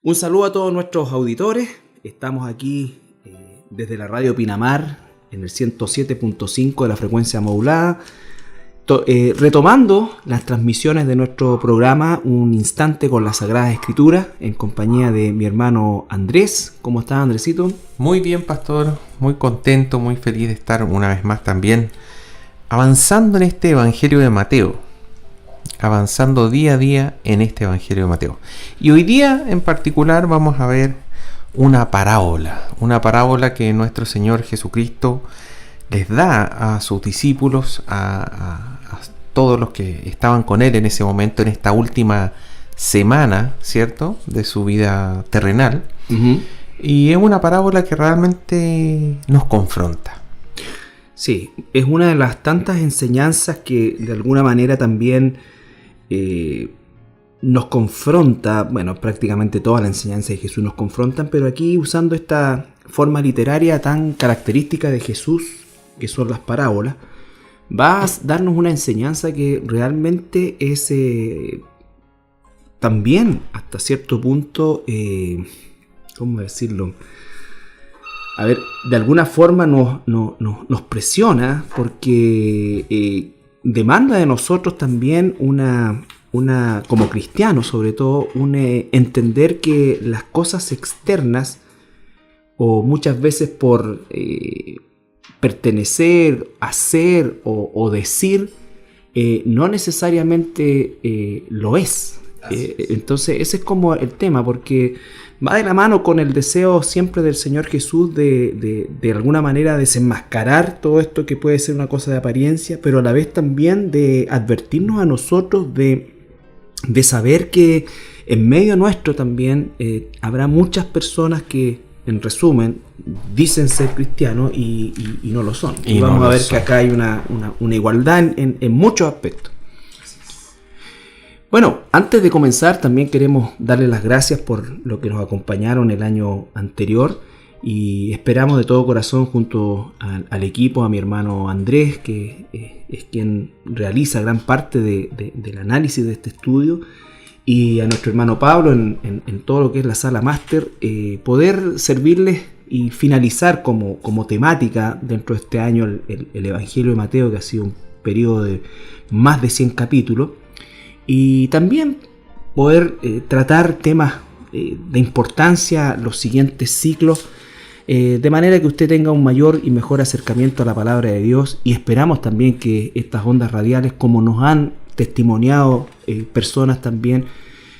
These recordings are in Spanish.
Un saludo a todos nuestros auditores. Estamos aquí desde la radio Pinamar en el 107.5 de la frecuencia modulada, retomando las transmisiones de nuestro programa Un Instante con la Sagrada Escritura en compañía de mi hermano Andrés. ¿Cómo estás, Andresito? Muy bien, pastor, muy contento, muy feliz de estar una vez más también avanzando en este Evangelio de Mateo, avanzando día a día en este Evangelio de Mateo. Y hoy día en particular vamos a ver una parábola que nuestro Señor Jesucristo les da a sus discípulos, a todos los que estaban con Él en ese momento, en esta última semana, ¿cierto?, de su vida terrenal. Uh-huh. Y es una parábola que realmente nos confronta. Sí, es una de las tantas enseñanzas que de alguna manera también nos confronta. Bueno, prácticamente todas las enseñanzas de Jesús nos confrontan, pero aquí usando esta forma literaria tan característica de Jesús, que son las parábolas, va a darnos una enseñanza que realmente es también hasta cierto punto, ¿cómo decirlo? A ver, de alguna forma nos presiona porque demanda de nosotros también una como cristianos sobre todo, entender que las cosas externas, o muchas veces por pertenecer, hacer o decir, no necesariamente lo es. Entonces ese es como el tema, porque va de la mano con el deseo siempre del Señor Jesús de alguna manera desenmascarar todo esto que puede ser una cosa de apariencia, pero a la vez también de advertirnos a nosotros de saber que en medio nuestro también habrá muchas personas que, en resumen, dicen ser cristianos y no lo son. Y vamos a ver que acá hay una igualdad en muchos aspectos. Bueno, antes de comenzar también queremos darle las gracias por lo que nos acompañaron el año anterior y esperamos de todo corazón junto al equipo, a mi hermano Andrés, que es quien realiza gran parte del análisis de este estudio, y a nuestro hermano Pablo en todo lo que es la sala máster, poder servirles y finalizar como temática dentro de este año el Evangelio de Mateo, que ha sido un periodo de más de 100 capítulos. Y también poder tratar temas de importancia los siguientes ciclos, de manera que usted tenga un mayor y mejor acercamiento a la palabra de Dios. Y esperamos también que estas ondas radiales, como nos han testimoniado personas también,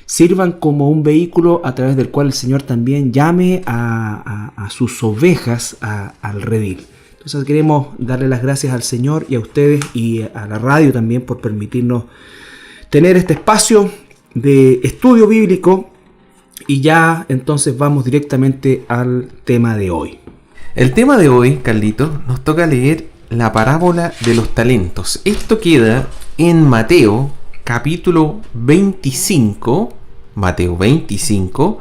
sirvan como un vehículo a través del cual el Señor también llame a sus ovejas al redil. Entonces queremos darle las gracias al Señor y a ustedes y a la radio también por permitirnos tener este espacio de estudio bíblico. Y ya entonces vamos directamente al tema de hoy. El tema de hoy, Carlitos, nos toca leer la parábola de los talentos. Esto queda en Mateo capítulo 25, Mateo 25,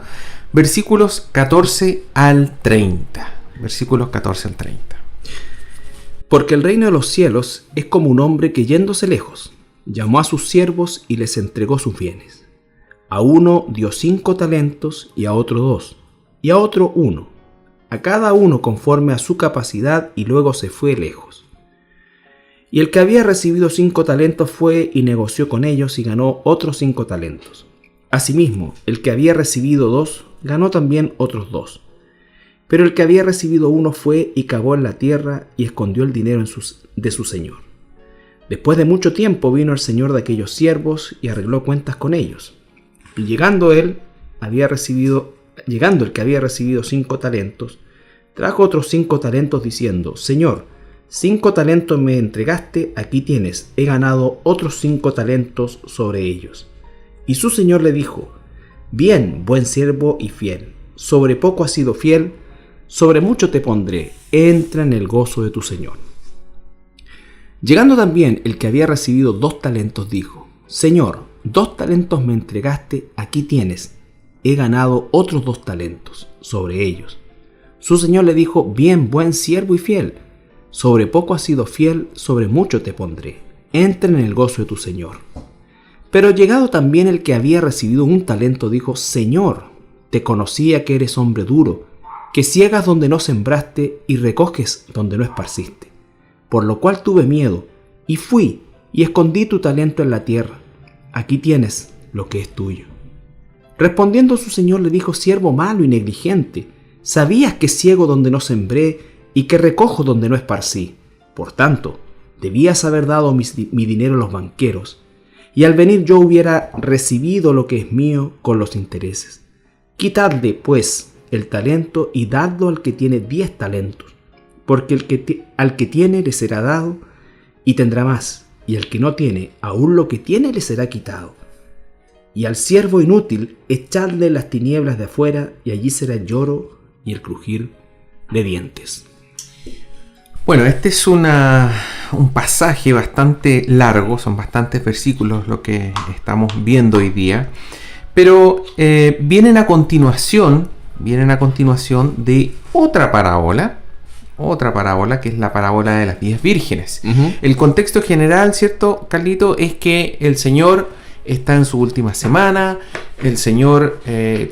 versículos 14 al 30. Versículos 14 al 30. Porque el reino de los cielos es como un hombre que, yéndose lejos, llamó a sus siervos y les entregó sus bienes. A uno dio 5 talentos, y a otro 2, y a otro 1, a cada uno conforme a su capacidad, y luego se fue lejos. Y el que había recibido 5 talentos fue y negoció con ellos y ganó otros 5 talentos. Asimismo, el que había recibido 2 ganó también otros 2. Pero el que había recibido 1 fue y cavó en la tierra y escondió el dinero de su señor. Después de mucho tiempo vino el señor de aquellos siervos y arregló cuentas con ellos. Y llegando el que había recibido 5 talentos, trajo otros 5 talentos diciendo: Señor, 5 talentos me entregaste, aquí tienes, he ganado otros 5 talentos sobre ellos. Y su señor le dijo: Bien, buen siervo y fiel, sobre poco has sido fiel, sobre mucho te pondré, entra en el gozo de tu señor. Llegando también el que había recibido 2 talentos, dijo: Señor, 2 talentos me entregaste, aquí tienes, he ganado otros 2 talentos sobre ellos. Su señor le dijo: Bien, buen siervo y fiel, sobre poco has sido fiel, sobre mucho te pondré, entra en el gozo de tu señor. Pero llegado también el que había recibido 1 talento, dijo: Señor, te conocía que eres hombre duro, que ciegas donde no sembraste y recoges donde no esparciste. Por lo cual tuve miedo, y fui, y escondí tu talento en la tierra. Aquí tienes lo que es tuyo. Respondiendo su señor le dijo: siervo malo y negligente, sabías que ciego donde no sembré y que recojo donde no esparcí. Por tanto, debías haber dado mi dinero a los banqueros, y al venir yo hubiera recibido lo que es mío con los intereses. Quitadle, pues, el talento y dadlo al que tiene 10 talentos, porque al que tiene le será dado y tendrá más, y al que no tiene, aún lo que tiene le será quitado. Y al siervo inútil echadle las tinieblas de afuera, y allí será el lloro y el crujir de dientes. Bueno, este es un pasaje bastante largo, son bastantes versículos lo que estamos viendo hoy día, pero vienen a continuación de otra parábola que es la parábola de las 10 vírgenes. El contexto general, ¿cierto, Carlito? Es que el Señor está en su última semana, el Señor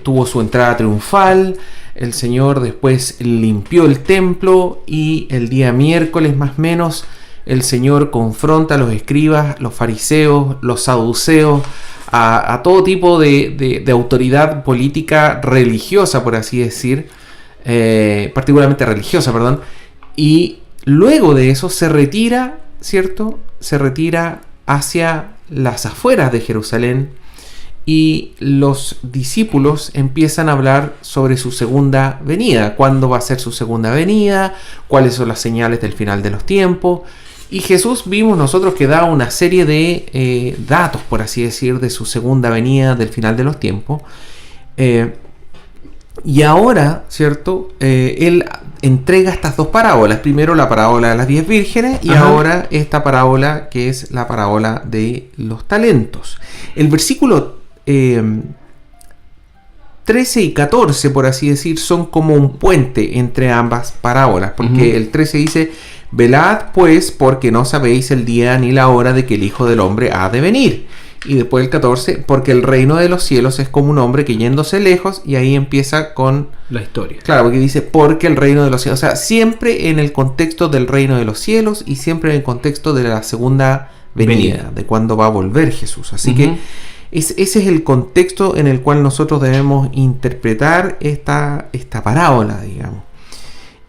tuvo su entrada triunfal, el Señor después limpió el templo y el día miércoles más o menos el Señor confronta a los escribas, los fariseos, los saduceos, a todo tipo de autoridad política religiosa, por así decir, particularmente religiosa, perdón, y luego de eso se retira, ¿cierto? Se retira hacia las afueras de Jerusalén y los discípulos empiezan a hablar sobre su segunda venida, cuándo va a ser su segunda venida, cuáles son las señales del final de los tiempos. Y Jesús vimos nosotros que da una serie de datos, por así decir, de su segunda venida, del final de los tiempos. Y ahora, ¿cierto? Él entrega estas dos parábolas. Primero la parábola de las 10 vírgenes y ahora esta parábola que es la parábola de los talentos. El versículo 13 y 14, por así decir, son como un puente entre ambas parábolas. Porque el 13 dice: velad pues, porque no sabéis el día ni la hora de que el Hijo del Hombre ha de venir. Y después el 14, porque el reino de los cielos es como un hombre que yéndose lejos, y ahí empieza con la historia. Claro, porque dice, porque el reino de los cielos. O sea, siempre en el contexto del reino de los cielos y siempre en el contexto de la segunda venida, de cuando va a volver Jesús. Así que ese es el contexto en el cual nosotros debemos interpretar esta parábola, digamos.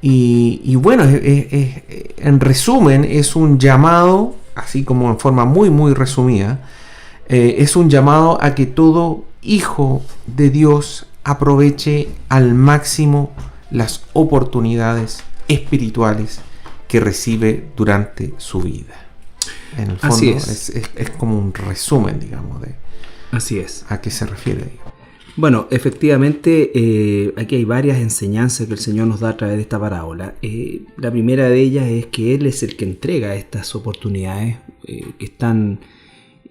Y bueno, en resumen, es un llamado, así como en forma muy, muy resumida, es un llamado a que todo hijo de Dios aproveche al máximo las oportunidades espirituales que recibe durante su vida. En el fondo, así es como un resumen, digamos, de así es. a qué se refiere. Bueno, efectivamente, aquí hay varias enseñanzas que el Señor nos da a través de esta parábola. La primera de ellas es que Él es el que entrega estas oportunidades que están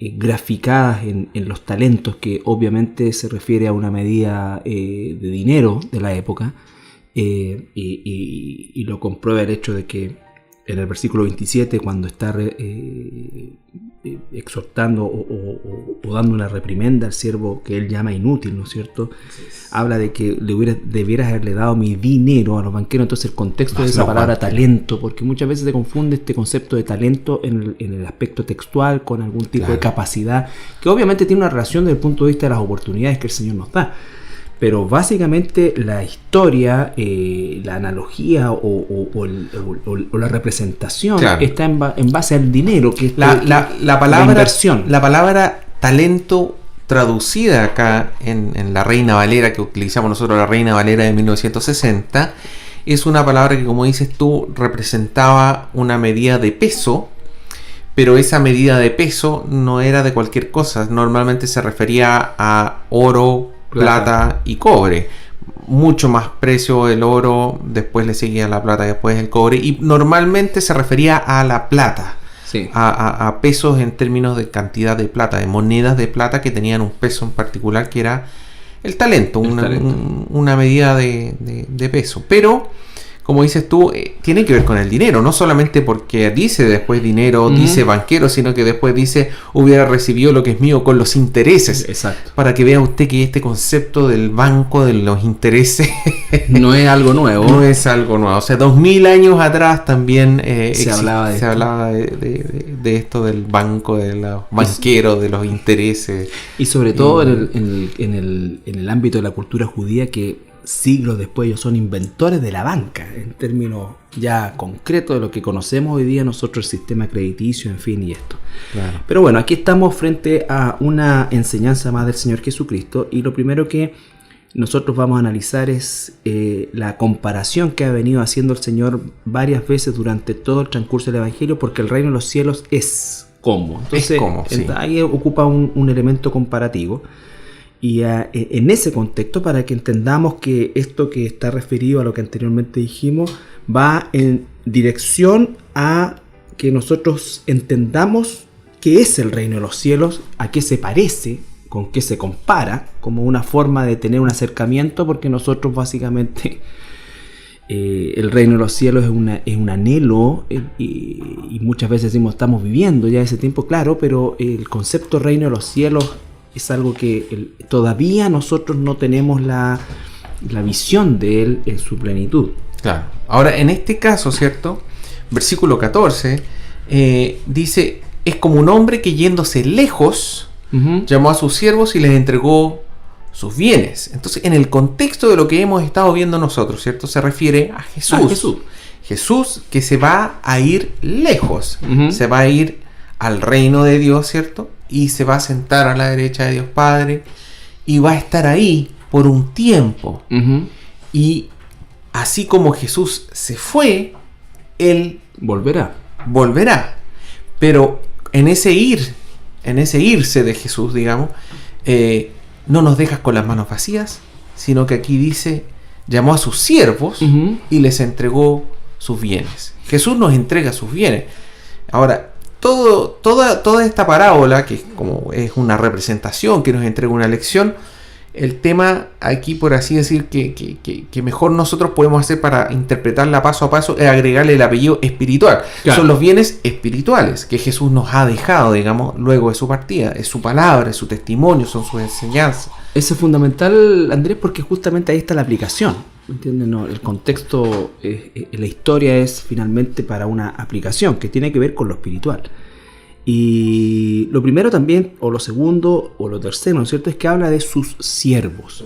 graficadas en los talentos, que obviamente se refiere a una medida de dinero de la época, y lo comprueba el hecho de que en el versículo 27, cuando está exhortando o dando una reprimenda al siervo que él llama inútil, ¿no es cierto? Habla de que debieras haberle dado mi dinero a los banqueros. Entonces el contexto de esa palabra talento, porque muchas veces se confunde este concepto de talento en el aspecto textual con algún tipo de capacidad, que obviamente tiene una relación desde el punto de vista de las oportunidades que el Señor nos da. Pero básicamente la historia, la analogía o la representación está en base al dinero, que es la palabra inversión. La palabra talento traducida acá en la Reina Valera, que utilizamos nosotros, la Reina Valera de 1960, es una palabra que, como dices tú, representaba una medida de peso, pero esa medida de peso no era de cualquier cosa. Normalmente se refería a oro, plata y cobre. Mucho más precio el oro, después le seguía la plata, después el cobre, y normalmente se refería a la plata, a pesos en términos de cantidad de plata, de monedas de plata que tenían un peso en particular, que era el talento, una medida de peso. Pero como dices tú, tiene que ver con el dinero, no solamente porque dice después dinero, dice banquero, sino que después dice hubiera recibido lo que es mío con los intereses. Exacto. Para que vea usted que este concepto del banco, de los intereses, no es algo nuevo. No es algo nuevo. O sea, 2000 años atrás también se hablaba de esto del banco, de los banqueros, de los intereses. Y sobre todo en el ámbito de la cultura judía, que siglos después ellos son inventores de la banca, en términos ya concretos de lo que conocemos hoy día nosotros, el sistema crediticio, en fin, y esto. Claro. Pero bueno, aquí estamos frente a una enseñanza más del Señor Jesucristo, y lo primero que nosotros vamos a analizar es la comparación que ha venido haciendo el Señor varias veces durante todo el transcurso del Evangelio, porque el reino de los cielos es como. Entonces, sí. Ahí ocupa un elemento comparativo. Y en ese contexto, para que entendamos que esto que está referido a lo que anteriormente dijimos, va en dirección a que nosotros entendamos qué es el reino de los cielos, a qué se parece, con qué se compara, como una forma de tener un acercamiento, porque nosotros básicamente el reino de los cielos es un anhelo, y muchas veces decimos estamos viviendo ya ese tiempo, claro, pero el concepto reino de los cielos es algo que todavía nosotros no tenemos la visión de él en su plenitud. Claro. Ahora, en este caso, ¿cierto? Versículo 14 dice, es como un hombre que yéndose lejos, llamó a sus siervos y les entregó sus bienes. Entonces, en el contexto de lo que hemos estado viendo nosotros, ¿cierto? Se refiere a Jesús. Jesús que se va a ir lejos, se va a ir al reino de Dios, ¿cierto? Y se va a sentar a la derecha de Dios Padre y va a estar ahí por un tiempo. Y así como Jesús se fue, Él volverá. Pero en ese irse de Jesús, digamos, no nos dejas con las manos vacías, sino que aquí dice, llamó a sus siervos y les entregó sus bienes. Jesús nos entrega sus bienes. Ahora, toda esta parábola, que es una representación que nos entrega una lección, el tema aquí, por así decir, que mejor nosotros podemos hacer para interpretarla paso a paso, es agregarle el apellido espiritual. Claro. Son los bienes espirituales que Jesús nos ha dejado, digamos, luego de su partida. Es su palabra, es su testimonio, son sus enseñanzas. Eso es fundamental, Andrés, porque justamente ahí está la aplicación. ¿Entiendes? No, el contexto, la historia es finalmente para una aplicación que tiene que ver con lo espiritual. Y lo primero también, o lo segundo, o lo tercero, ¿no es cierto?, es que habla de sus siervos.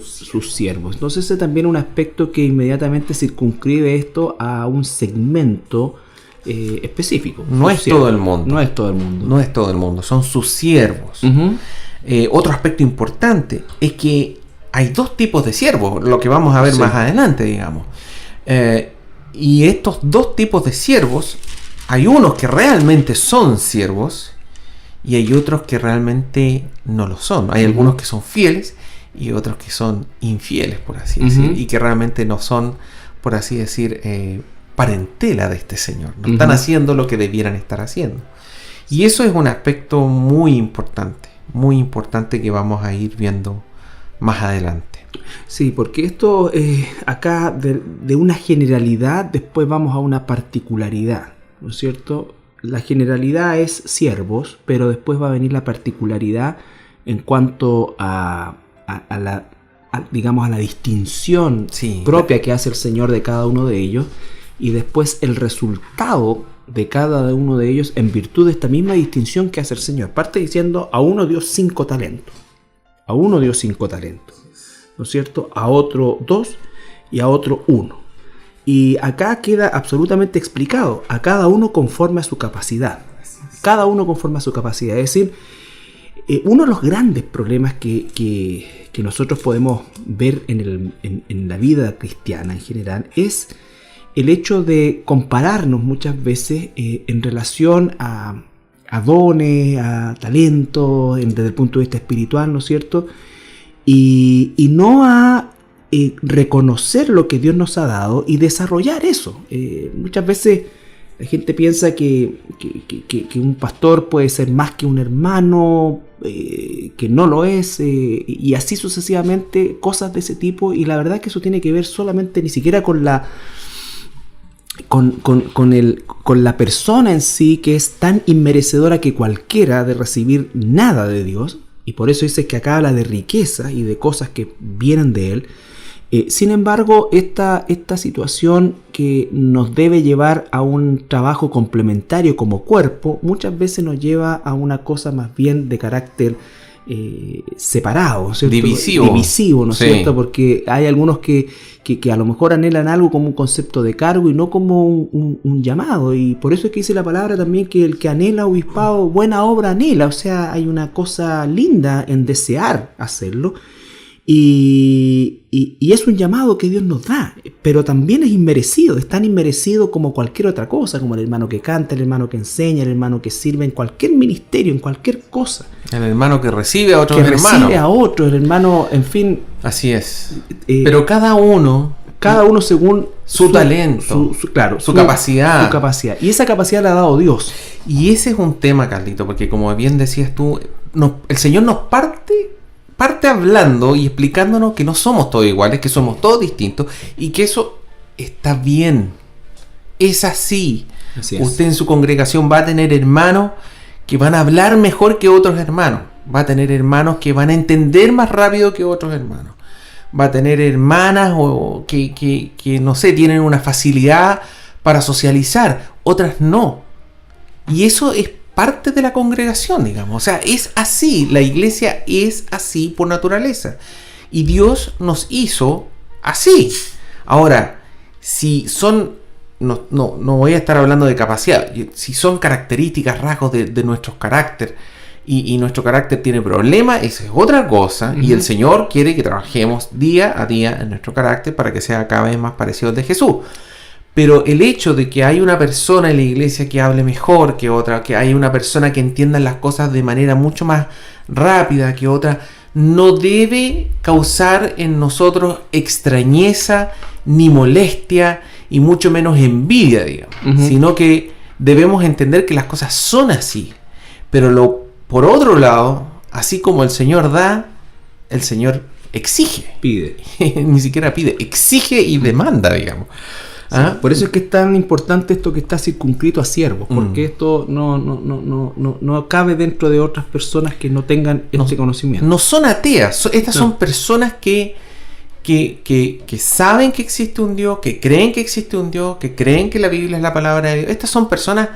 Entonces ese también es un aspecto que inmediatamente circunscribe esto a un segmento específico. No es todo el mundo. No es todo el mundo, son sus siervos. Otro aspecto importante es que hay dos tipos de siervos, lo que vamos a ver más adelante, digamos. Y estos dos tipos de siervos, hay unos que realmente son siervos y hay otros que realmente no lo son. Hay algunos que son fieles y otros que son infieles, por así decir, y que realmente no son, por así decir, parentela de este Señor. No están haciendo lo que debieran estar haciendo. Y eso es un aspecto muy importante que vamos a ir viendo más adelante. Sí, porque esto acá de una generalidad después vamos a una particularidad, ¿no es cierto? La generalidad es siervos, pero después va a venir la particularidad en cuanto a la distinción propia que hace el Señor de cada uno de ellos, y después el resultado de cada uno de ellos en virtud de esta misma distinción que hace el Señor. Parte diciendo, a uno dio 5 talentos, ¿no es cierto? A otro 2 y a otro 1. Y acá queda absolutamente explicado, a cada uno conforme a su capacidad. Es decir, uno de los grandes problemas que nosotros podemos ver en la vida cristiana en general es el hecho de compararnos muchas veces en relación a dones, a talentos, desde el punto de vista espiritual, ¿no es cierto? Y no a reconocer lo que Dios nos ha dado y desarrollar eso. Muchas veces la gente piensa que un pastor puede ser más que un hermano, que no lo es, y así sucesivamente, cosas de ese tipo, y la verdad que eso tiene que ver solamente ni siquiera con con la persona en sí, que es tan inmerecedora que cualquiera de recibir nada de Dios, y por eso dice que acá habla de riqueza y de cosas que vienen de Él. Sin embargo, esta situación que nos debe llevar a un trabajo complementario como cuerpo, muchas veces nos lleva a una cosa más bien de carácter separado, ¿cierto? Divisivo, ¿no es cierto? Porque hay algunos que a lo mejor anhelan algo como un concepto de cargo y no como un llamado, y por eso es que dice la palabra también que el que anhela obispado, buena obra anhela. O sea, hay una cosa linda en desear hacerlo, y es un llamado que Dios nos da, pero también es inmerecido, es tan inmerecido como cualquier otra cosa, como el hermano que canta, el hermano que enseña, el hermano que sirve en cualquier ministerio, en cualquier cosa. El hermano que recibe a otros hermanos. Que recibe a otros, el hermano, en fin. Así es. Pero cada uno según su talento, su capacidad. Su capacidad. Y esa capacidad la ha dado Dios. Y ese es un tema, Carlito, porque como bien decías tú, el Señor nos parte hablando y explicándonos que no somos todos iguales, que somos todos distintos y que eso está bien. Es así. Usted en su congregación va a tener hermanos que van a hablar mejor que otros hermanos. Va a tener hermanos que van a entender más rápido que otros hermanos. Va a tener hermanas que no sé, tienen una facilidad para socializar, otras no. Y eso es parte de la congregación, digamos. O sea, es así. La iglesia es así por naturaleza. Y Dios nos hizo así. Ahora, si son... No voy a estar hablando de capacidad. Si son características, rasgos de nuestro carácter, y nuestro carácter tiene problemas, eso es otra cosa. Uh-huh. Y el Señor quiere que trabajemos día a día en nuestro carácter para que sea cada vez más parecido al de Jesús. Pero el hecho de que hay una persona en la iglesia que hable mejor que otra, que hay una persona que entienda las cosas de manera mucho más rápida que otra, no debe causar en nosotros extrañeza, ni molestia, y mucho menos envidia, digamos. Uh-huh. Sino que debemos entender que las cosas son así. Pero por otro lado, así como el Señor da, el Señor exige. Pide. Ni siquiera pide, exige y demanda, digamos. Sí, por eso es que es tan importante esto que está circunscrito a siervos, porque esto no cabe dentro de otras personas que no tengan este conocimiento. No son ateas, estas son personas que saben que existe un Dios, que creen que existe un Dios, que creen que la Biblia es la palabra de Dios. Estas son personas,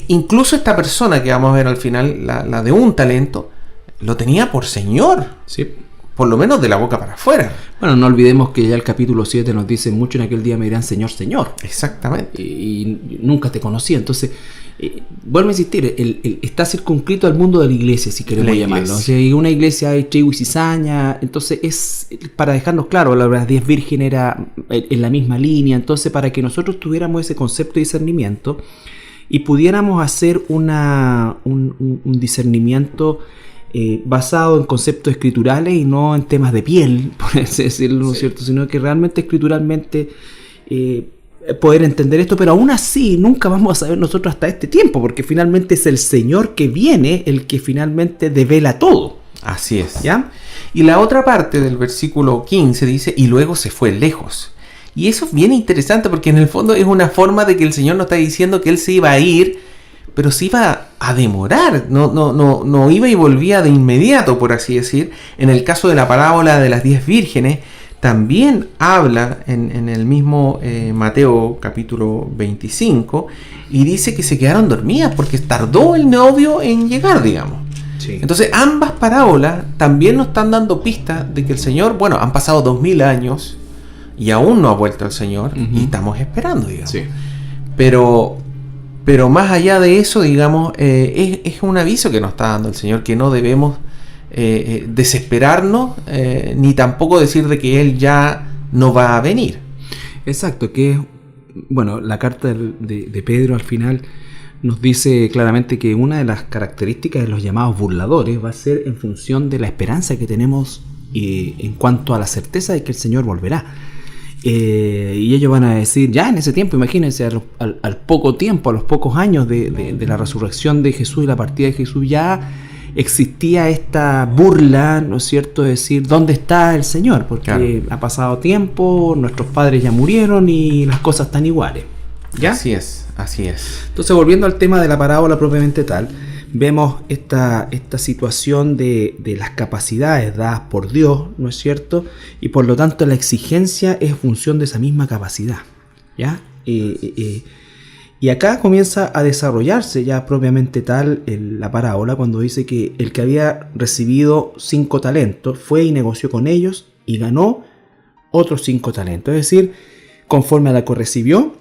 incluso esta persona que vamos a ver al final, la de un talento, lo tenía por Señor. Sí. Por lo menos de la boca para afuera. Bueno, no olvidemos que ya el capítulo 7 nos dice: mucho en aquel día me dirán Señor, Señor. Exactamente. Y nunca te conocí. Entonces, vuelvo a insistir, está circunscrito al mundo de la iglesia, si queremos llamarlo. O sea, en una iglesia hay trigo y cizaña. Entonces, es para dejarnos claro, las 10 vírgenes era en la misma línea. Entonces, para que nosotros tuviéramos ese concepto de discernimiento y pudiéramos hacer un discernimiento basado en conceptos escriturales y no en temas de piel, por así decirlo, ¿no es cierto? Sino que realmente escrituralmente poder entender esto, pero aún así nunca vamos a saber nosotros hasta este tiempo, porque finalmente es el Señor que viene el que finalmente devela todo. Así es. ¿Ya? Y la otra parte del versículo 15 dice: y luego se fue lejos. Y eso es bien interesante, porque en el fondo es una forma de que el Señor nos está diciendo que Él se iba a ir, pero se iba a demorar, no iba y volvía de inmediato, por así decir. En el caso de la parábola de las 10 vírgenes, también habla en el mismo Mateo capítulo 25, y dice que se quedaron dormidas porque tardó el novio en llegar, digamos. Sí. Entonces ambas parábolas también nos están dando pistas de que el Señor, bueno, han pasado 2000 años y aún no ha vuelto el Señor, y estamos esperando, digamos. Sí. Pero más allá de eso, digamos, es un aviso que nos está dando el Señor, que no debemos desesperarnos, ni tampoco decir de que Él ya no va a venir. Exacto, que bueno, la carta de Pedro al final nos dice claramente que una de las características de los llamados burladores va a ser en función de la esperanza que tenemos en cuanto a la certeza de que el Señor volverá. Y ellos van a decir, ya en ese tiempo, imagínense, al poco tiempo, a los pocos años de la resurrección de Jesús y la partida de Jesús, ya existía esta burla, ¿no es cierto?, es decir, ¿dónde está el Señor? Porque claro, ha pasado tiempo, nuestros padres ya murieron y las cosas están iguales. ¿Ya? Así es, así es. Entonces, volviendo al tema de la parábola propiamente tal, vemos esta situación de las capacidades dadas por Dios, ¿no es cierto? Y por lo tanto la exigencia es función de esa misma capacidad, ¿ya? Y acá comienza a desarrollarse ya propiamente tal la parábola cuando dice que el que había recibido 5 talentos fue y negoció con ellos y ganó otros 5 talentos. Es decir, conforme a la que recibió,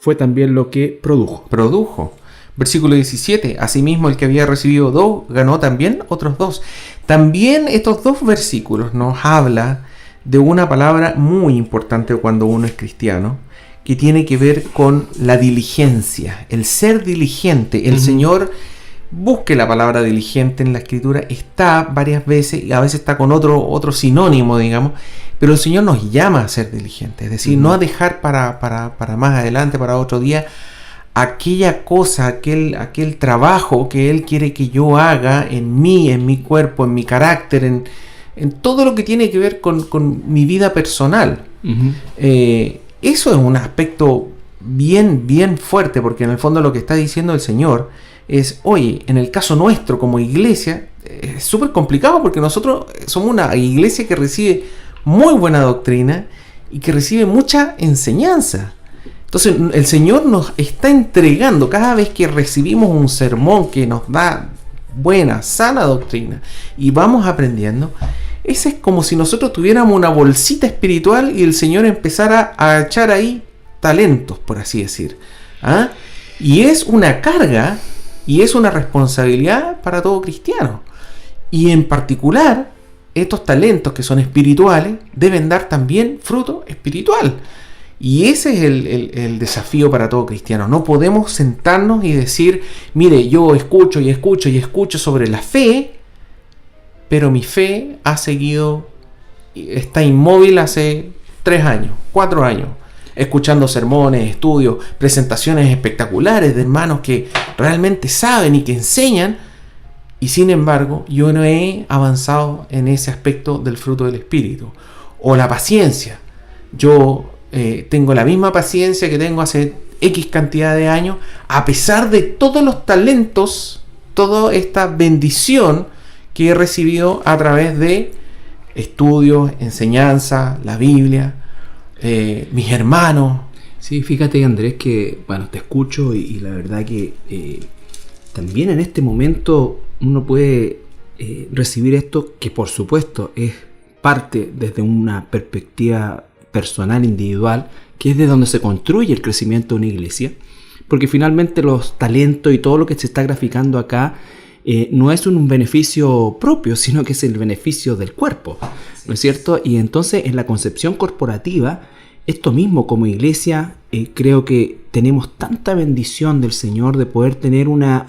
fue también lo que produjo. Versículo 17. Asimismo, el que había recibido 2 ganó también otros 2. También estos 2 versículos nos habla de una palabra muy importante cuando uno es cristiano, que tiene que ver con la diligencia, el ser diligente. El Señor, busque la palabra diligente en la Escritura, está varias veces, y a veces está con otro sinónimo, digamos, pero el Señor nos llama a ser diligentes, es decir, no a dejar para más adelante, para otro día, aquella cosa, aquel trabajo que Él quiere que yo haga en mí, en mi cuerpo, en mi carácter, en todo lo que tiene que ver con mi vida personal. Eso es un aspecto bien fuerte, porque en el fondo lo que está diciendo el Señor es, oye, en el caso nuestro como iglesia, es súper complicado porque nosotros somos una iglesia que recibe muy buena doctrina y que recibe mucha enseñanza. Entonces el Señor nos está entregando, cada vez que recibimos un sermón que nos da buena, sana doctrina y vamos aprendiendo, ese es como si nosotros tuviéramos una bolsita espiritual y el Señor empezara a echar ahí talentos, por así decir. Y es una carga y es una responsabilidad para todo cristiano. Y en particular, estos talentos que son espirituales deben dar también fruto espiritual. Y ese es el desafío para todo cristiano. No podemos sentarnos y decir, mire, yo escucho sobre la fe, pero mi fe está inmóvil hace 3 años, 4 años, escuchando sermones, estudios, presentaciones espectaculares de hermanos que realmente saben y que enseñan, y sin embargo yo no he avanzado en ese aspecto del fruto del Espíritu. O la paciencia. Yo tengo la misma paciencia que tengo hace X cantidad de años, a pesar de todos los talentos, toda esta bendición que he recibido a través de estudios, enseñanza, la Biblia, mis hermanos. Sí, fíjate, Andrés, que bueno, te escucho y la verdad que también en este momento uno puede recibir esto, que por supuesto es parte desde una perspectiva personal, individual, que es de donde se construye el crecimiento de una iglesia, porque finalmente los talentos y todo lo que se está graficando acá no es un beneficio propio, sino que es el beneficio del cuerpo, ¿no es cierto? Y entonces en la concepción corporativa, esto mismo como iglesia, creo que tenemos tanta bendición del Señor de poder tener una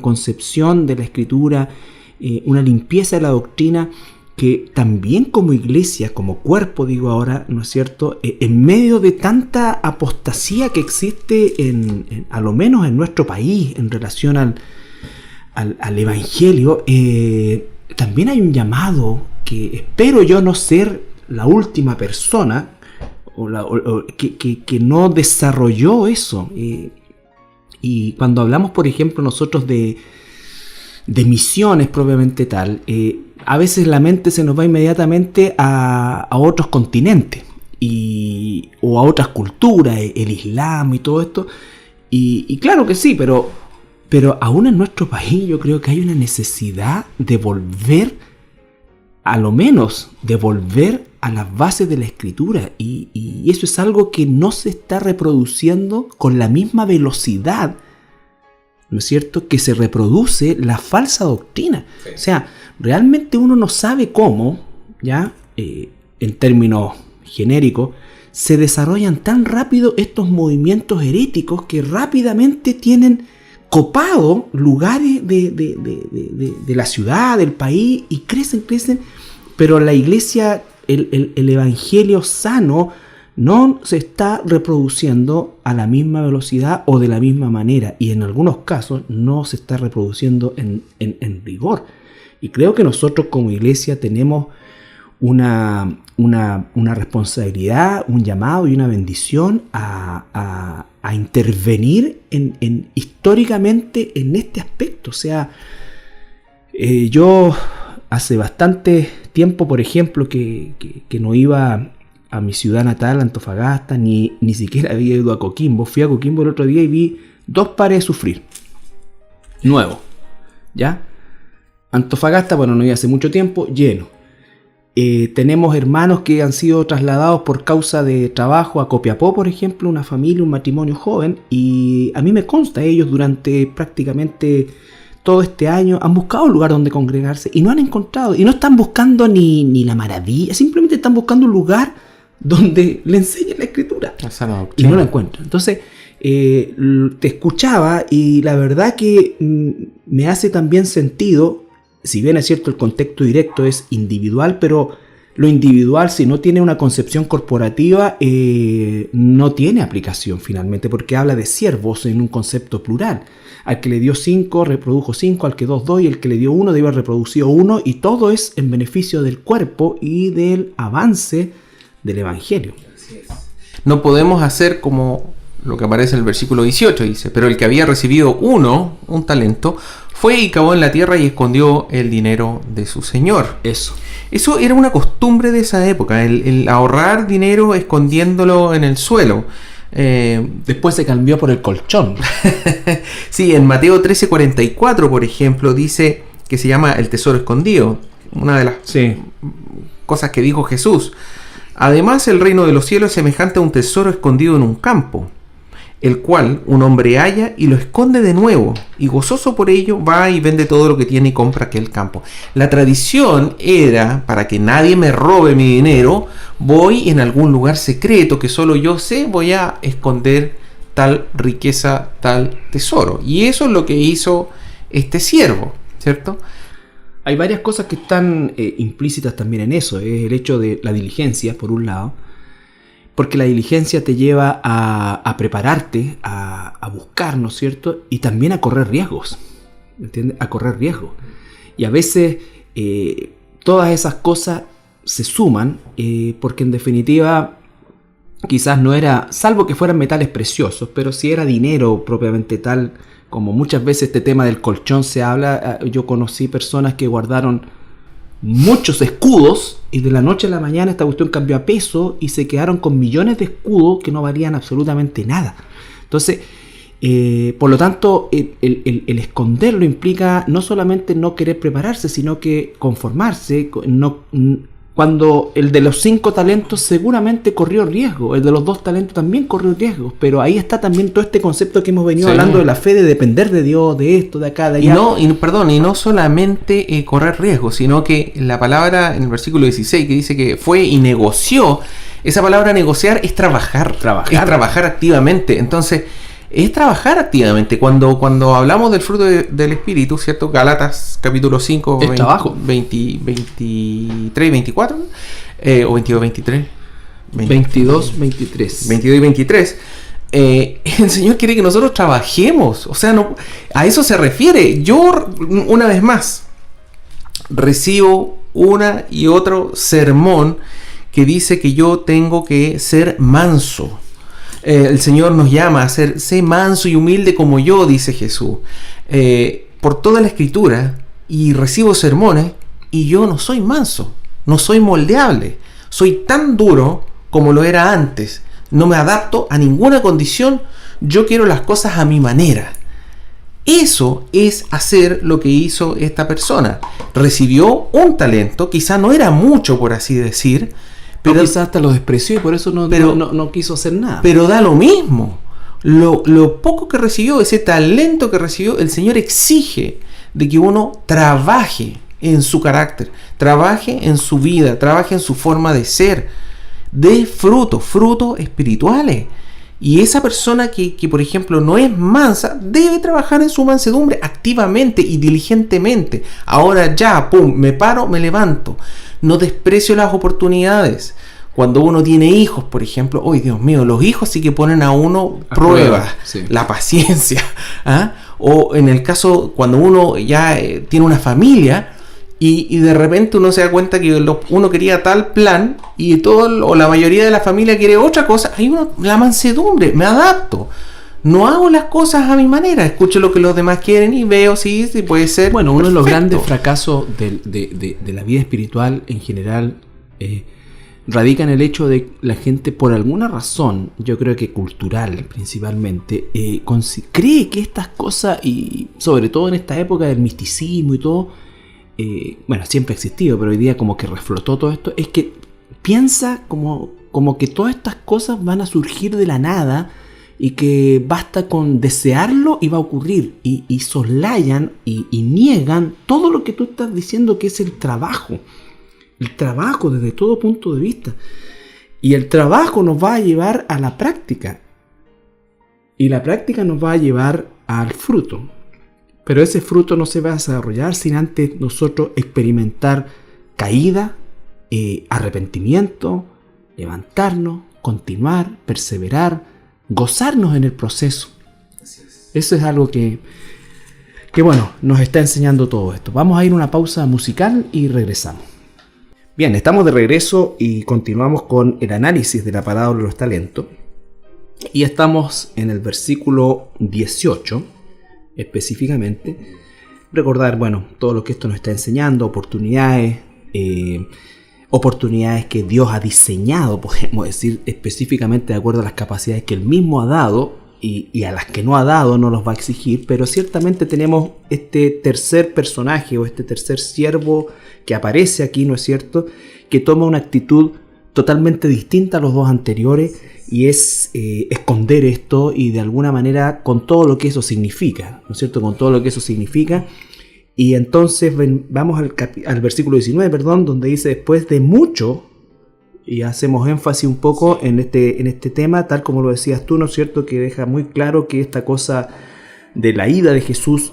concepción de la Escritura, una limpieza de la doctrina, que también como iglesia, como cuerpo digo ahora, ¿no es cierto?, en medio de tanta apostasía que existe a lo menos en nuestro país en relación al Evangelio, también hay un llamado que espero yo no ser la última persona que no desarrolló eso. Y cuando hablamos, por ejemplo, nosotros de misiones propiamente tal, a veces la mente se nos va inmediatamente a otros continentes o a otras culturas, el Islam y todo esto. Y claro que sí, pero aún en nuestro país yo creo que hay una necesidad de volver, a lo menos, de volver a las bases de la Escritura. Y eso es algo que no se está reproduciendo con la misma velocidad, ¿no es cierto?, que se reproduce la falsa doctrina. Sí. O sea, realmente uno no sabe cómo, ya, en términos genéricos, se desarrollan tan rápido estos movimientos heréticos que rápidamente tienen copado lugares de la ciudad, del país, y crecen, pero la iglesia, el evangelio sano, no se está reproduciendo a la misma velocidad o de la misma manera, y en algunos casos no se está reproduciendo en rigor. Y creo que nosotros como iglesia tenemos una responsabilidad, un llamado y una bendición a intervenir históricamente en este aspecto. O sea, yo hace bastante tiempo, por ejemplo, que no iba a mi ciudad natal, Antofagasta, ni siquiera había ido a Coquimbo. Fui a Coquimbo el otro día y vi 2 pares sufrir. Nuevo. ¿Ya? Antofagasta, bueno, no iba hace mucho tiempo, lleno. Tenemos hermanos que han sido trasladados por causa de trabajo a Copiapó, por ejemplo, una familia, un matrimonio joven, y a mí me consta, ellos durante prácticamente todo este año han buscado un lugar donde congregarse y no han encontrado, y no están buscando ni la maravilla, simplemente están buscando un lugar donde le enseñen la escritura y no la encuentran. Entonces te escuchaba y la verdad que me hace también sentido. Si bien es cierto el contexto directo es individual, pero lo individual, si no tiene una concepción corporativa, no tiene aplicación finalmente, porque habla de siervos en un concepto plural. Al que le dio 5, reprodujo 5, al que 2, y el que le dio 1, debe haber reproducido 1, y todo es en beneficio del cuerpo y del avance del Evangelio. No podemos hacer como lo que aparece en el versículo 18, dice, pero el que había recibido un talento, fue y cavó en la tierra y escondió el dinero de su señor. Eso era una costumbre de esa época, el ahorrar dinero escondiéndolo en el suelo. Después se cambió por el colchón. Sí, en Mateo 13:44, por ejemplo, dice que se llama el tesoro escondido. Una de las cosas que dijo Jesús. Además, el reino de los cielos es semejante a un tesoro escondido en un campo, el cual un hombre halla y lo esconde de nuevo, y gozoso por ello va y vende todo lo que tiene y compra aquel campo. La tradición era, para que nadie me robe mi dinero, voy en algún lugar secreto que solo yo sé, voy a esconder tal riqueza, tal tesoro. Y eso es lo que hizo este siervo, ¿cierto? Hay varias cosas que están implícitas también en eso. Es el hecho de la diligencia, por un lado, porque la diligencia te lleva a prepararte, a buscar, ¿no es cierto? Y también a correr riesgos, ¿entiendes? A correr riesgos. Y a veces todas esas cosas se suman porque en definitiva quizás no era, salvo que fueran metales preciosos, pero si era dinero propiamente tal, como muchas veces este tema del colchón se habla. Yo conocí personas que guardaron muchos escudos y de la noche a la mañana esta cuestión cambió a peso y se quedaron con millones de escudos que no valían absolutamente nada. Entonces, por lo tanto, el esconderlo implica no solamente no querer prepararse, sino que conformarse. Cuando el de los 5 talentos seguramente corrió riesgo, el de los 2 talentos también corrió riesgo, pero ahí está también todo este concepto que hemos venido hablando de la fe, de depender de Dios, de esto, de acá, de allá. Y no solamente correr riesgo, sino que la palabra en el versículo 16 que dice que fue y negoció, esa palabra negociar es trabajar activamente. Entonces, es trabajar activamente. Cuando hablamos del fruto del Espíritu, ¿cierto? Gálatas capítulo 5, 23 y 24, o 22, 23. 22, 23. 22 y 23. El Señor quiere que nosotros trabajemos. O sea, a eso se refiere. Yo, una vez más, recibo una y otro sermón que dice que yo tengo que ser manso. El Señor nos llama a ser, sé manso y humilde como yo, dice Jesús. Por toda la Escritura, y recibo sermones, y yo no soy manso, no soy moldeable. Soy tan duro como lo era antes. No me adapto a ninguna condición. Yo quiero las cosas a mi manera. Eso es hacer lo que hizo esta persona. Recibió un talento, quizá no era mucho, por así decir, pero quizás hasta lo despreció y por eso no quiso hacer nada. Pero da lo mismo. Lo poco que recibió, ese talento que recibió, el Señor exige de que uno trabaje en su carácter, trabaje en su vida, trabaje en su forma de ser, dé frutos espirituales. Y esa persona que, por ejemplo, no es mansa, debe trabajar en su mansedumbre activamente y diligentemente. Ahora ya, me paro, me levanto. No desprecio las oportunidades. Cuando uno tiene hijos, por ejemplo, ¡ay, Dios mío! Los hijos sí que ponen a uno pruebas, sí. La paciencia. ¿Ah? O en el caso, cuando uno ya tiene una familia Y de repente uno se da cuenta que uno quería tal plan y todo, o la mayoría de la familia quiere otra cosa. Ahí uno, la mansedumbre, me adapto. No hago las cosas a mi manera, escucho lo que los demás quieren y veo si puede ser. Bueno, uno perfecto. de los grandes fracasos de la vida espiritual en general radica en el hecho de la gente, por alguna razón, yo creo que cultural principalmente, cree que estas cosas, y sobre todo en esta época del misticismo y todo, bueno, siempre ha existido, pero hoy día como que reflotó todo esto, es que piensa como que todas estas cosas van a surgir de la nada y que basta con desearlo y va a ocurrir, y soslayan y niegan todo lo que tú estás diciendo que es el trabajo desde todo punto de vista. Y el trabajo nos va a llevar a la práctica, y la práctica nos va a llevar al fruto. Pero ese fruto no se va a desarrollar sin antes nosotros experimentar caída, arrepentimiento, levantarnos, continuar, perseverar, gozarnos en el proceso. Eso es algo que bueno, nos está enseñando todo esto. Vamos a ir a una pausa musical y regresamos. Bien, estamos de regreso y continuamos con el análisis de la parábola de los talentos. Y estamos en el versículo 18, específicamente. Recordar, bueno, todo lo que esto nos está enseñando, oportunidades que Dios ha diseñado, podemos decir, específicamente de acuerdo a las capacidades que Él mismo ha dado, y a las que no ha dado no los va a exigir. Pero ciertamente tenemos este tercer personaje o este tercer siervo que aparece aquí, ¿no es cierto?, que toma una actitud totalmente distinta a los dos anteriores, y es esconder esto, y de alguna manera con todo lo que eso significa, ¿no es cierto?, con todo lo que eso significa. Y entonces vamos al versículo 19, donde dice: después de mucho, y hacemos énfasis un poco en este tema, tal como lo decías tú, ¿no es cierto?, que deja muy claro que esta cosa de la ida de Jesús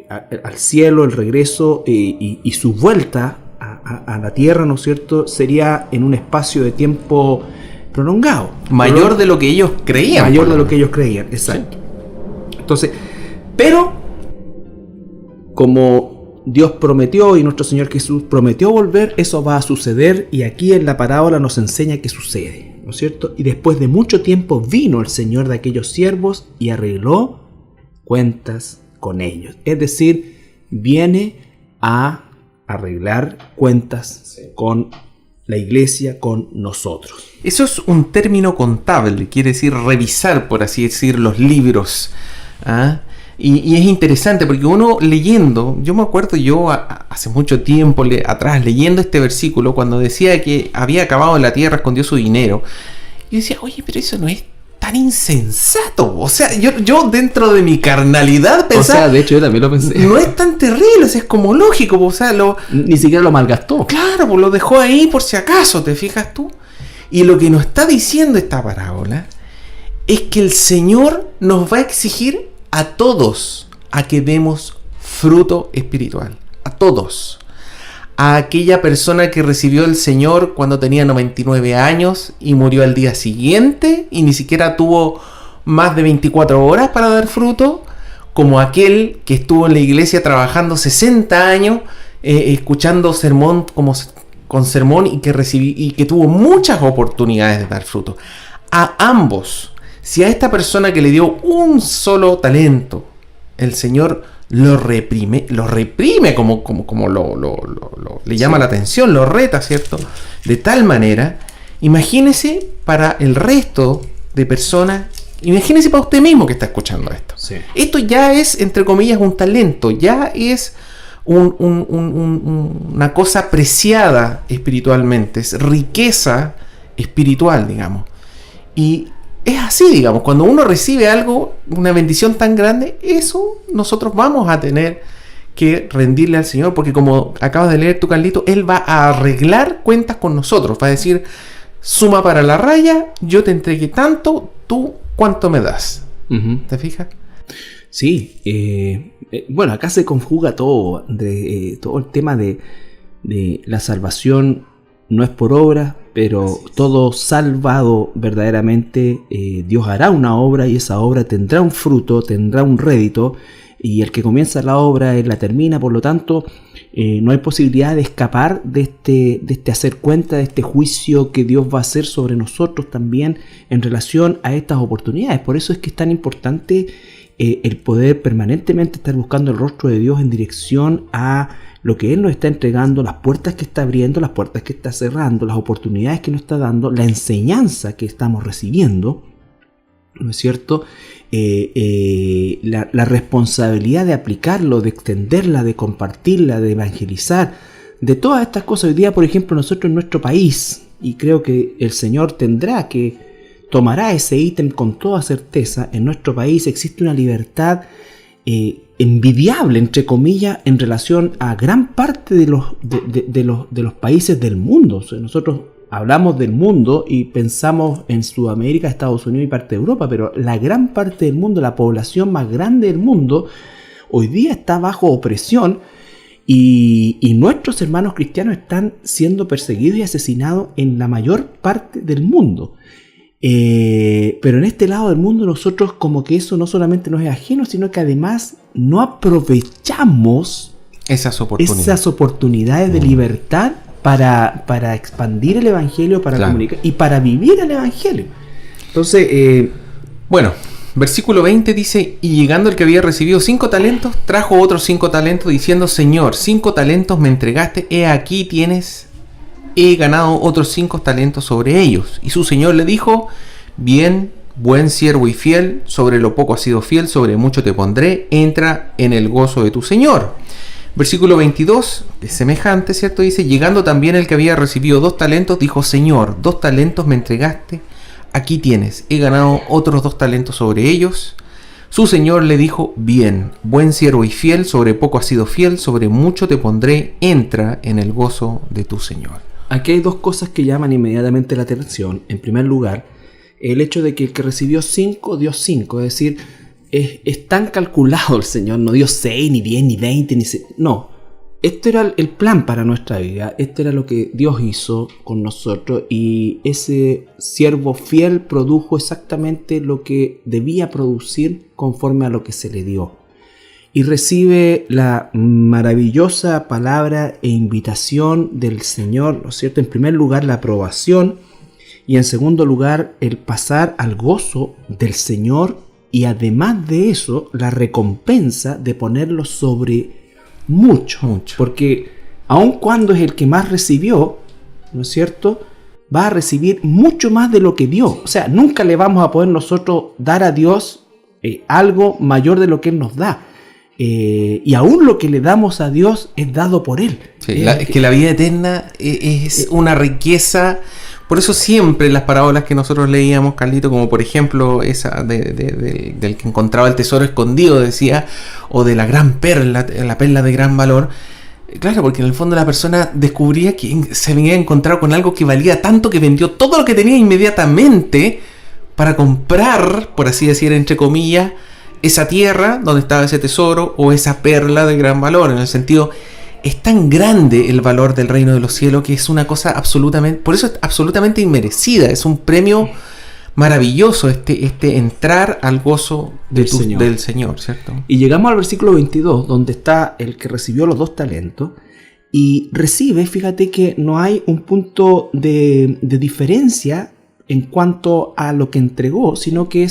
al cielo, el regreso y su vuelta a la tierra, ¿no es cierto?, sería en un espacio de tiempo prolongado. Mayor de lo que ellos creían. Mayor de lo que ellos creían, exacto. Sí. Entonces, pero como Dios prometió y nuestro Señor Jesús prometió volver, eso va a suceder, y aquí en la parábola nos enseña que sucede, ¿no es cierto? Y después de mucho tiempo vino el Señor de aquellos siervos y arregló cuentas con ellos. Es decir, viene a arreglar cuentas con la iglesia, con nosotros. Eso es un término contable, quiere decir revisar, por así decir, los libros. Y es interesante porque uno leyendo, yo me acuerdo hace mucho tiempo atrás leyendo este versículo, cuando decía que había acabado en la tierra, escondió su dinero, y decía, oye, pero eso no es tan insensato. O sea, yo dentro de mi carnalidad pensaba, o sea, de hecho yo también lo pensé, no es tan terrible, o sea, es como lógico, o sea, ni siquiera lo malgastó. Claro, pues lo dejó ahí por si acaso, ¿te fijas tú? Y lo que nos está diciendo esta parábola es que el Señor nos va a exigir a todos a que demos fruto espiritual. A todos. A aquella persona que recibió el Señor cuando tenía 99 años y murió al día siguiente y ni siquiera tuvo más de 24 horas para dar fruto, como aquel que estuvo en la iglesia trabajando 60 años, escuchando sermón con sermón, y que tuvo muchas oportunidades de dar fruto. A ambos. Si a esta persona que le dio un solo talento, el Señor lo reprime como le llama la atención, lo reta, ¿cierto? De tal manera, imagínese para el resto de personas, imagínese para usted mismo que está escuchando esto. Sí. Esto ya es, entre comillas, un talento, ya es una cosa preciada espiritualmente, es riqueza espiritual, digamos. Y es así, digamos, cuando uno recibe algo, una bendición tan grande, eso nosotros vamos a tener que rendirle al Señor, porque como acabas de leer tú, Carlito, Él va a arreglar cuentas con nosotros, va a decir, suma para la raya, yo te entregué tanto, tú cuánto me das. Uh-huh. ¿Te fijas? Sí, bueno, acá se conjuga todo, todo el tema de la salvación. No es por obra, pero todo salvado verdaderamente, Dios hará una obra, y esa obra tendrá un fruto, tendrá un rédito, y el que comienza la obra, Él la termina. Por lo tanto, No hay posibilidad de escapar de este hacer cuenta, de este juicio que Dios va a hacer sobre nosotros también en relación a estas oportunidades. Por eso es que es tan importante el poder permanentemente estar buscando el rostro de Dios en dirección a lo que Él nos está entregando, las puertas que está abriendo, las puertas que está cerrando, las oportunidades que nos está dando, la enseñanza que estamos recibiendo, ¿no es cierto? La responsabilidad de aplicarlo, de extenderla, de compartirla, de evangelizar, de todas estas cosas. Hoy día, por ejemplo, nosotros en nuestro país, y creo que el Señor tomará ese ítem con toda certeza, en nuestro país existe una libertad envidiable, entre comillas, en relación a gran parte de los países del mundo. O sea, nosotros hablamos del mundo y pensamos en Sudamérica, Estados Unidos y parte de Europa, pero la gran parte del mundo, la población más grande del mundo, hoy día está bajo opresión y nuestros hermanos cristianos están siendo perseguidos y asesinados en la mayor parte del mundo. Pero en este lado del mundo nosotros como que eso no solamente nos es ajeno, sino que además no aprovechamos esas oportunidades de libertad para expandir el evangelio, para comunicar y para vivir el evangelio. Entonces, bueno, versículo 20 dice: y llegando el que había recibido 5 talentos, trajo otros 5 talentos, diciendo: Señor, 5 talentos me entregaste, he aquí he ganado otros 5 talentos sobre ellos. Y su señor le dijo: bien, buen siervo y fiel, sobre lo poco has sido fiel, sobre mucho te pondré, entra en el gozo de tu señor. Versículo 22 es semejante, ¿cierto? Dice: llegando también el que había recibido 2 talentos, dijo: Señor, 2 talentos me entregaste, aquí tienes, he ganado otros 2 talentos sobre ellos. Su señor le dijo: bien, buen siervo y fiel, sobre poco has sido fiel, sobre mucho te pondré, entra en el gozo de tu señor. Aquí hay 2 cosas que llaman inmediatamente la atención. En primer lugar, el hecho de que el que recibió 5 dio 5, es decir, es tan calculado el Señor, no dio 6, ni 10, ni 20, ni 6, no. Esto era el plan para nuestra vida, esto era lo que Dios hizo con nosotros y ese siervo fiel produjo exactamente lo que debía producir conforme a lo que se le dio. Y recibe la maravillosa palabra e invitación del Señor, ¿no es cierto? En primer lugar, la aprobación y en segundo lugar, el pasar al gozo del Señor y además de eso, la recompensa de ponerlo sobre mucho. Porque aun cuando es el que más recibió, ¿no es cierto?, va a recibir mucho más de lo que dio. O sea, nunca le vamos a poder nosotros dar a Dios algo mayor de lo que Él nos da. Y aún lo que le damos a Dios es dado por Él. Sí, es que la vida eterna es una riqueza. Por eso siempre las parábolas que nosotros leíamos, Carlito, como por ejemplo esa del que encontraba el tesoro escondido, decía, o de la gran perla, la perla de gran valor. Claro, porque en el fondo la persona descubría que se había encontrado con algo que valía tanto que vendió todo lo que tenía inmediatamente para comprar, por así decir, entre comillas, esa tierra donde estaba ese tesoro o esa perla de gran valor. En el sentido, es tan grande el valor del reino de los cielos que es una cosa absolutamente, por eso es absolutamente inmerecida. Es un premio maravilloso este entrar al gozo del Señor, ¿cierto? Y llegamos al versículo 22, donde está el que recibió los 2 talentos y recibe, fíjate que no hay un punto de diferencia en cuanto a lo que entregó, sino que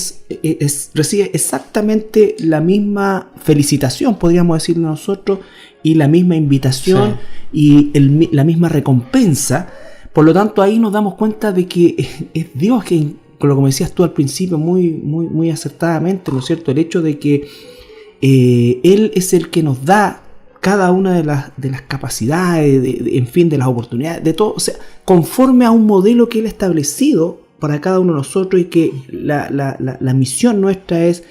recibe exactamente la misma felicitación, podríamos decir nosotros, y la misma invitación, sí, y la misma recompensa. Por lo tanto, ahí nos damos cuenta de que es Dios quien, como decías tú al principio muy acertadamente, ¿no es cierto?, el hecho de que Él es el que nos da cada una de las capacidades, en fin, de las oportunidades, de todo, o sea, conforme a un modelo que Él ha establecido para cada uno de nosotros, y que la misión nuestra es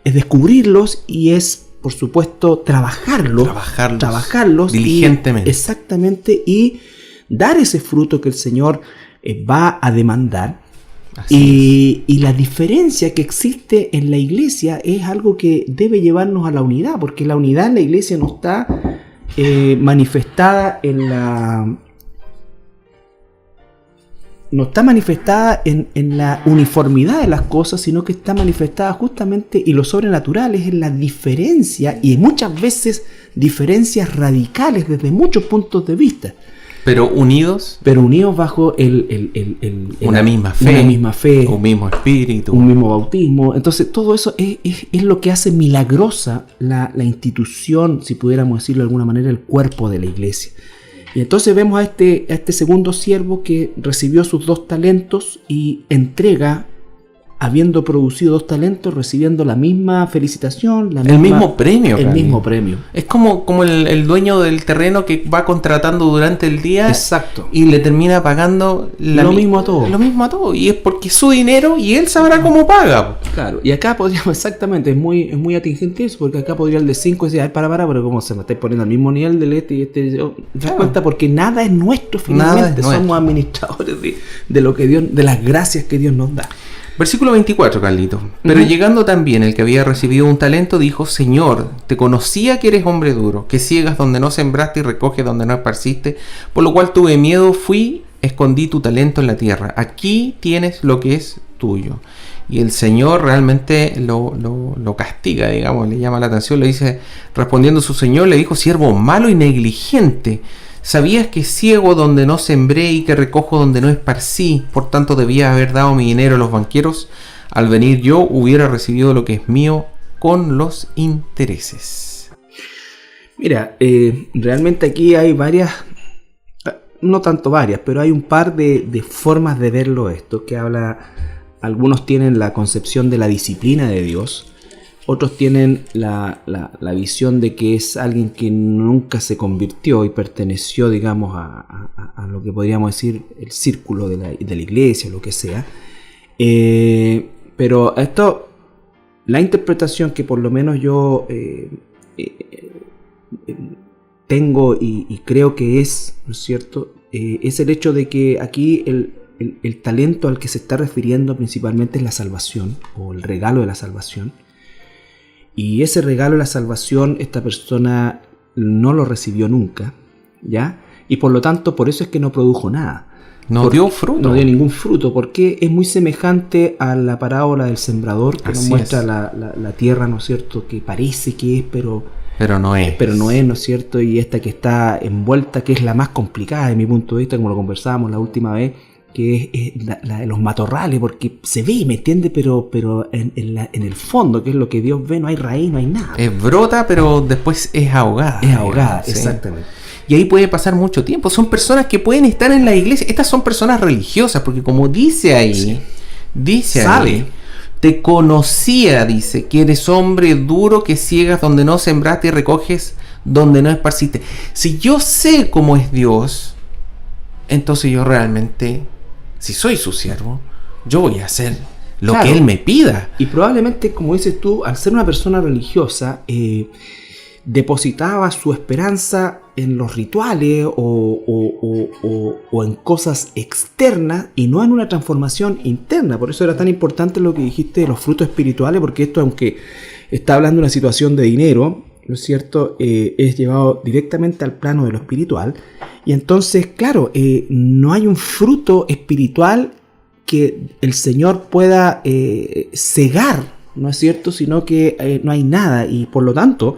descubrirlos y es, por supuesto, trabajarlos diligentemente. Exactamente, y dar ese fruto que el Señor va a demandar. Y la diferencia que existe en la iglesia es algo que debe llevarnos a la unidad, porque la unidad en la iglesia no está manifestada en no está manifestada en la uniformidad de las cosas, sino que está manifestada justamente, y lo sobrenatural es en la diferencia, y muchas veces diferencias radicales desde muchos puntos de vista. Pero unidos bajo una misma fe, un mismo espíritu, un mismo bautismo. Entonces todo eso es lo que hace milagrosa la institución, si pudiéramos decirlo de alguna manera, el cuerpo de la iglesia. Y entonces vemos a este segundo siervo que recibió sus 2 talentos y entrega, habiendo producido 2 talentos, recibiendo la misma felicitación, el mismo premio. El mismo premio. Es como el dueño del terreno que va contratando durante el día. Exacto. Y le termina pagando lo mismo a todos. Lo mismo a todos. Y es porque es su dinero y él sabrá cómo paga. Claro. Y acá podríamos, exactamente, es muy atingente eso, porque acá podría el de 5 decir, para, pero como se me está poniendo al mismo nivel del y este. ¿Te das cuenta? Porque nada es nuestro finalmente. Somos administradores de lo que Dios, de las gracias que Dios nos da. Versículo 24, Carlito. Pero llegando también el que había recibido un talento, dijo: Señor, te conocía que eres hombre duro, que ciegas donde no sembraste y recoges donde no esparciste, por lo cual tuve miedo, fui, escondí tu talento en la tierra. Aquí tienes lo que es tuyo. Y el Señor realmente lo castiga, digamos, le llama la atención, le dice, respondiendo su Señor, le dijo: siervo malo y negligente. ¿Sabías que ciego donde no sembré y que recojo donde no esparcí? Por tanto debía haber dado mi dinero a los banqueros. Al venir yo hubiera recibido lo que es mío con los intereses. Mira, realmente aquí hay varias, no tanto varias, pero hay un par de formas de verlo esto, que habla, algunos tienen la concepción de la disciplina de Dios. Otros tienen la visión de que es alguien que nunca se convirtió y perteneció, digamos, a lo que podríamos decir el círculo de la iglesia, lo que sea. Pero esto, la interpretación que por lo menos yo tengo y creo que es, ¿no es cierto? Es el hecho de que aquí el talento al que se está refiriendo principalmente es la salvación, o el regalo de la salvación. Y ese regalo de la salvación, esta persona no lo recibió nunca, ¿ya? Y por lo tanto, por eso es que no produjo nada. No dio fruto. No dio ningún fruto, porque es muy semejante a la parábola del sembrador, que nos muestra la tierra, ¿no es cierto?, que parece que es, pero no es. Pero no es, ¿no es cierto? Y esta que está envuelta, que es la más complicada de mi punto de vista, como lo conversábamos la última vez, que es la de los matorrales, porque se ve, ¿me entiende? Pero en el fondo, que es lo que Dios ve, no hay raíz, no hay nada. Es brota, pero después es ahogada. Es ahogada, exactamente. Y ahí puede pasar mucho tiempo. Son personas que pueden estar en la iglesia. Estas son personas religiosas, porque como dice ahí, ahí, te conocía, dice, que eres hombre duro, que ciegas donde no sembraste y recoges donde no esparciste. Si yo sé cómo es Dios, entonces yo realmente, si soy su siervo, yo voy a hacer lo que Él me pida. Y probablemente, como dices tú, al ser una persona religiosa, depositaba su esperanza en los rituales o en cosas externas y no en una transformación interna. Por eso era tan importante lo que dijiste de los frutos espirituales, porque esto, aunque está hablando de una situación de dinero, ¿no es cierto?, es llevado directamente al plano de lo espiritual. Y entonces, claro, no hay un fruto espiritual que el Señor pueda cegar, ¿no es cierto?, sino que no hay nada. Y por lo tanto,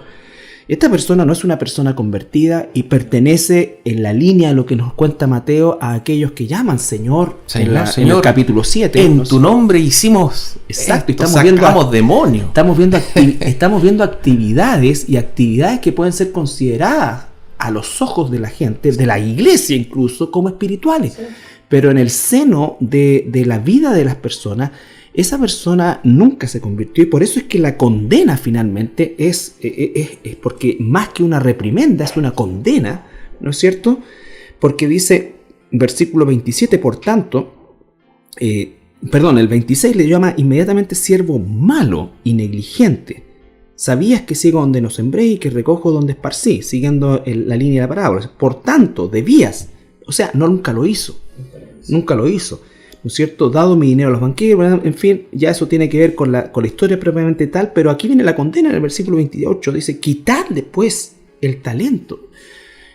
esta persona no es una persona convertida y pertenece en la línea de lo que nos cuenta Mateo a aquellos que llaman Señor, en el capítulo 7. En tu nombre hicimos, exacto, sacamos demonios. Estamos viendo actividades que pueden ser consideradas a los ojos de la gente, de la iglesia incluso, como espirituales. Sí. Pero en el seno de la vida de las personas, esa persona nunca se convirtió, y por eso es que la condena finalmente es porque más que una reprimenda, es una condena, ¿no es cierto? Porque dice, versículo 27, por tanto, el 26 le llama inmediatamente siervo malo y negligente. Sabías que sigo donde no sembré y que recojo donde esparcí, siguiendo la línea de la parábola. Por tanto, debías, o sea, nunca lo hizo, ¿no es cierto? Dado mi dinero a los banqueros, en fin, ya eso tiene que ver con la historia propiamente tal, pero aquí viene la condena en el versículo 28, dice, quitarle pues el talento.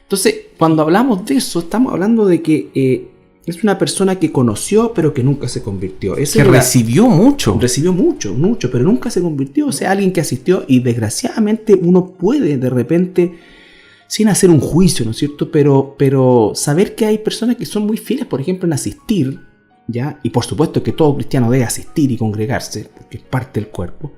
Entonces, cuando hablamos de eso, estamos hablando de que Es una persona que conoció pero que nunca se convirtió. Que recibió mucho. Recibió mucho, pero nunca se convirtió. O sea, alguien que asistió, y desgraciadamente uno puede de repente, sin hacer un juicio, ¿no es cierto? Pero saber que hay personas que son muy fieles, por ejemplo, en asistir, ¿ya? Y por supuesto que todo cristiano debe asistir y congregarse, porque es parte del cuerpo.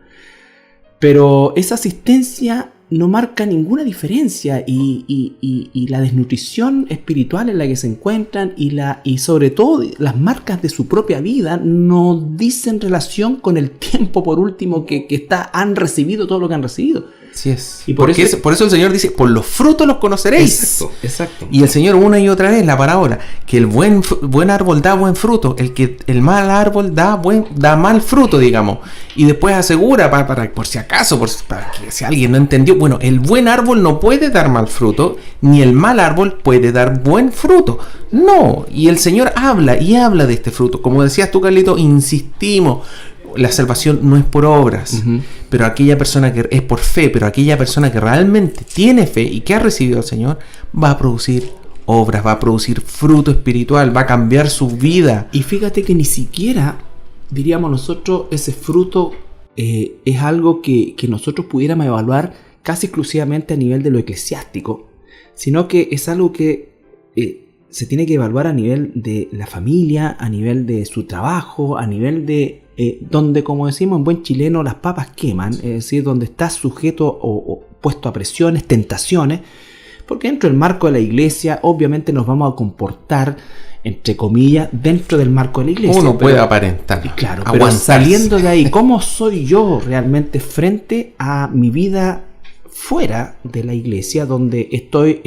Pero esa asistencia no marca ninguna diferencia, y la desnutrición espiritual en la que se encuentran y sobre todo las marcas de su propia vida no dicen relación con el tiempo, por último, que han recibido todo lo que han recibido. Así es. Y por eso el Señor dice, por los frutos los conoceréis. Exacto. Y el Señor una y otra vez la parábola, que el buen árbol da buen fruto, el mal árbol da mal fruto, digamos. Y después asegura, para por si acaso, para que si alguien no entendió, bueno, el buen árbol no puede dar mal fruto, ni el mal árbol puede dar buen fruto. No, y el Señor habla de este fruto. Como decías tú, Carlito, insistimos, la salvación no es por obras, pero aquella persona que es por fe, pero aquella persona que realmente tiene fe y que ha recibido al Señor, va a producir obras, va a producir fruto espiritual, va a cambiar su vida. Y fíjate que ni siquiera, diríamos nosotros, ese fruto es algo que nosotros pudiéramos evaluar casi exclusivamente a nivel de lo eclesiástico, sino que es algo que se tiene que evaluar a nivel de la familia, a nivel de su trabajo, a nivel de donde, como decimos en buen chileno, las papas queman, es decir, donde estás sujeto o puesto a presiones, tentaciones, porque dentro del marco de la iglesia obviamente nos vamos a comportar, entre comillas, dentro del marco de la iglesia. Uno puede aparentar, claro, pero saliendo de ahí, ¿cómo soy yo realmente frente a mi vida fuera de la iglesia, donde estoy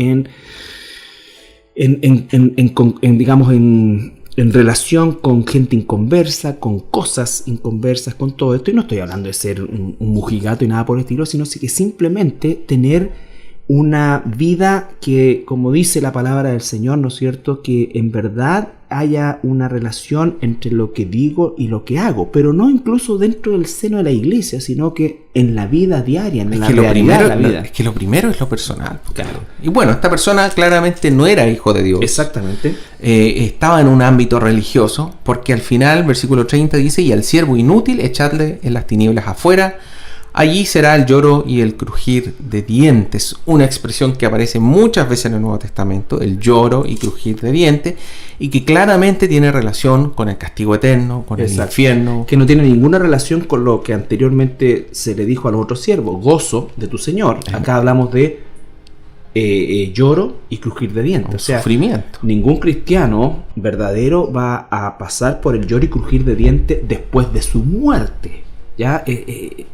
digamos, en relación con gente inconversa, con cosas inconversas, con todo esto? Y no estoy hablando de ser un mujigato y nada por el estilo, sino que simplemente tener una vida que, como dice la palabra del Señor, ¿no es cierto?, que en verdad haya una relación entre lo que digo y lo que hago, pero no incluso dentro del seno de la iglesia, sino que en la vida diaria, en la realidad de la vida. Es que lo primero es lo personal. Claro. Y bueno, esta persona claramente no era hijo de Dios. Exactamente. Estaba en un ámbito religioso, porque al final, versículo 30 dice, y al siervo inútil echadle en las tinieblas afuera, allí será el lloro y el crujir de dientes. Una expresión que aparece muchas veces en el Nuevo Testamento, el lloro y crujir de dientes, y que claramente tiene relación con el castigo eterno, con el infierno. Que no tiene ninguna relación con lo que anteriormente se le dijo a los otros siervos, gozo de tu Señor. Acá hablamos de lloro y crujir de dientes. O sea, sufrimiento. Ningún cristiano verdadero va a pasar por el lloro y crujir de dientes después de su muerte. Ya,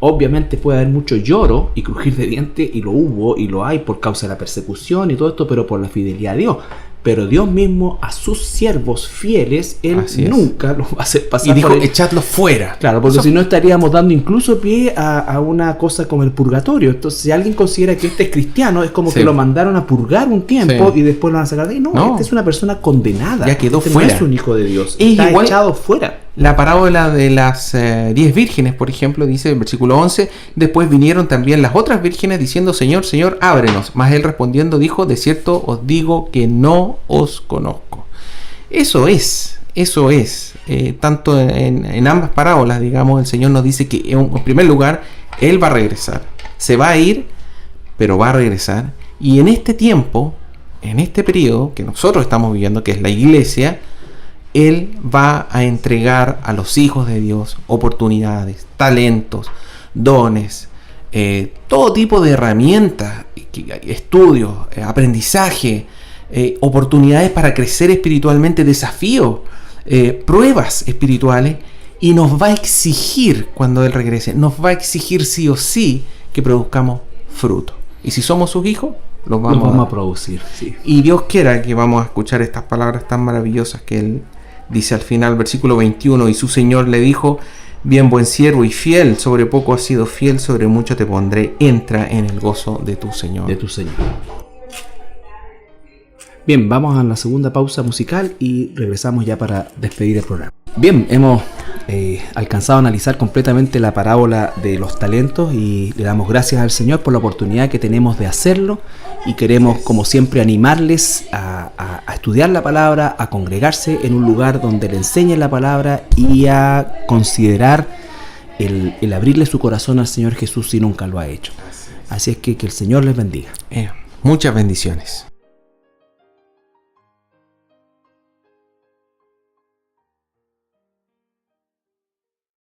obviamente puede haber mucho lloro y crujir de dientes, y lo hubo y lo hay por causa de la persecución y todo esto, pero por la fidelidad a Dios. Pero Dios mismo a sus siervos fieles, Él nunca los va a hacer pasar. Y dijo, echadlos fuera. Claro, porque si no estaríamos dando incluso pie a una cosa como el purgatorio. Entonces, si alguien considera que este es cristiano, es como que lo mandaron a purgar un tiempo y después lo van a sacar de ahí. No, esta es una persona condenada. Ya quedó fuera. No es un hijo de Dios. Está echado fuera. La parábola de las 10 vírgenes, por ejemplo, dice en versículo 11, después vinieron también las otras vírgenes diciendo, Señor, Señor, ábrenos. Mas él respondiendo dijo, de cierto os digo que no os conozco. Eso es. Tanto en ambas parábolas, digamos, el Señor nos dice que en primer lugar, Él va a regresar. Se va a ir, pero va a regresar. Y en este tiempo, en este periodo que nosotros estamos viviendo, que es la iglesia, Él va a entregar a los hijos de Dios oportunidades, talentos, dones, todo tipo de herramientas, estudios, aprendizaje, oportunidades para crecer espiritualmente, desafíos, pruebas espirituales, y nos va a exigir, cuando Él regrese, nos va a exigir sí o sí que produzcamos fruto. Y si somos sus hijos, los vamos a producir. Sí. Y Dios quiera que vamos a escuchar estas palabras tan maravillosas que Él dice al final, versículo 21, y su Señor le dijo, bien buen siervo y fiel, sobre poco has sido fiel, sobre mucho te pondré, entra en el gozo de tu Señor. Bien, vamos a la segunda pausa musical y regresamos ya para despedir el programa. Bien, hemos alcanzado a analizar completamente la parábola de los talentos y le damos gracias al Señor por la oportunidad que tenemos de hacerlo, y queremos, como siempre, animarles a estudiar la palabra, a congregarse en un lugar donde le enseñen la palabra y a considerar el abrirle su corazón al Señor Jesús si nunca lo ha hecho. Así es que el Señor les bendiga. Muchas bendiciones.